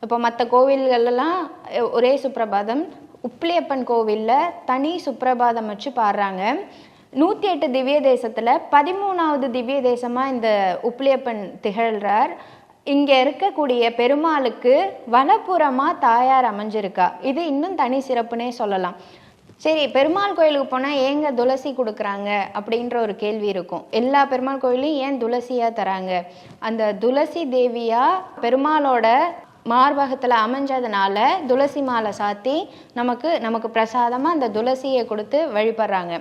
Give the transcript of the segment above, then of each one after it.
இப்போ மற்ற கோவில்கள்லாம் ஒரே சுப்பிரபாதம், உப்பிலியப்பன் கோவிலில் தனி சுப்பிரபாதம் வச்சு பாடுறாங்க. 108 திவ்ய தேசத்தில் 13வது திவ்ய தேசமாக இந்த உப்பிலியப்பன் திகழ்கிறார். இங்கே இருக்கக்கூடிய பெருமாளுக்கு வலப்புறமாக தாயார் அமைஞ்சிருக்கா. இது இன்னும் தனி சிறப்புனே சொல்லலாம். சரி, பெருமாள் கோயிலுக்கு போனால் ஏங்க துளசி கொடுக்குறாங்க அப்படின்ற ஒரு கேள்வி இருக்கும். எல்லா பெருமாள் கோயிலையும் ஏன் துளசியாக தராங்க? அந்த துளசி தேவியாக பெருமாளோட மார்பகத்தில் அமைஞ்சதுனால துளசி மாலை சாத்தி நமக்கு பிரசாதமாக அந்த துளசியை கொடுத்து வழிபடுறாங்க.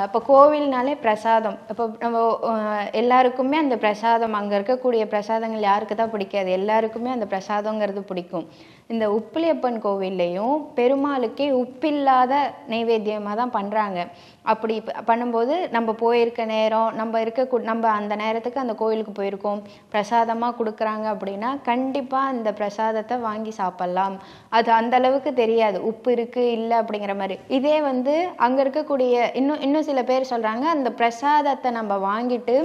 இப்போ கோவில்னாலே பிரசாதம். இப்போ நம்ம எல்லாருக்குமே அந்த பிரசாதம், அங்கே இருக்கக்கூடிய பிரசாதங்கள் யாருக்கு தான் பிடிக்காது? எல்லாருக்குமே அந்த பிரசாதங்கிறது பிடிக்கும். இந்த உப்பிலியப்பன் கோவில்லையும் பெருமாளுக்கே உப்பில்லாத நைவேத்தியமாக தான் பண்ணுறாங்க. அப்படி பண்ணும்போது நம்ம போயிருக்க நேரம், நம்ம அந்த நேரத்துக்கு அந்த கோவிலுக்கு போயிருக்கோம், பிரசாதமாக கொடுக்குறாங்க அப்படின்னா கண்டிப்பாக அந்த பிரசாதத்தை வாங்கி சாப்பிட்லாம். அது அந்த அளவுக்கு தெரியாது, உப்பு இருக்குது இல்லை அப்படிங்கிற மாதிரி. இதே அங்கே இருக்கக்கூடிய இன்னும் சில பேர் சொல்கிறாங்க, அந்த பிரசாதத்தை நம்ம வாங்கிட்டு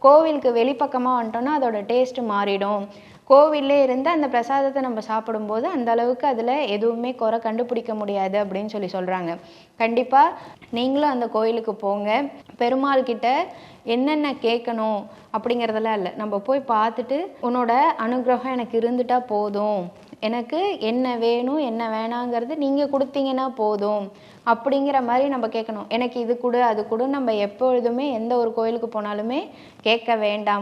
கோவிலுக்கு வெளிப்பக்கமாக வந்துட்டோம்னா அதோட டேஸ்ட்டு மாறிடும். கோவிலே இருந்து அந்த பிரசாதத்தை நம்ம சாப்பிடும்போது அந்த அளவுக்கு அதில் எதுவுமே குறை கண்டுபிடிக்க முடியாது அப்படின்னு சொல்கிறாங்க. கண்டிப்பாக நீங்களும் அந்த கோயிலுக்கு போங்க. பெருமாள் கிட்ட என்னென்ன கேட்கணும் அப்படிங்கிறதெல்லாம் இல்லை, நம்ம போய் பார்த்துட்டு உன்னோட அனுகிரகம் எனக்கு இருந்துட்டா போதும், எனக்கு என்ன வேணும் என்ன வேணாங்கிறது நீங்கள் கொடுத்தீங்கன்னா போதும் அப்படிங்கிற மாதிரி நம்ம கேட்கணும். எனக்கு இது கொடு அது கொடு நம்ம எப்பொழுதுமே எந்த ஒரு கோயிலுக்கு போனாலுமே கேட்க வேண்டாம்.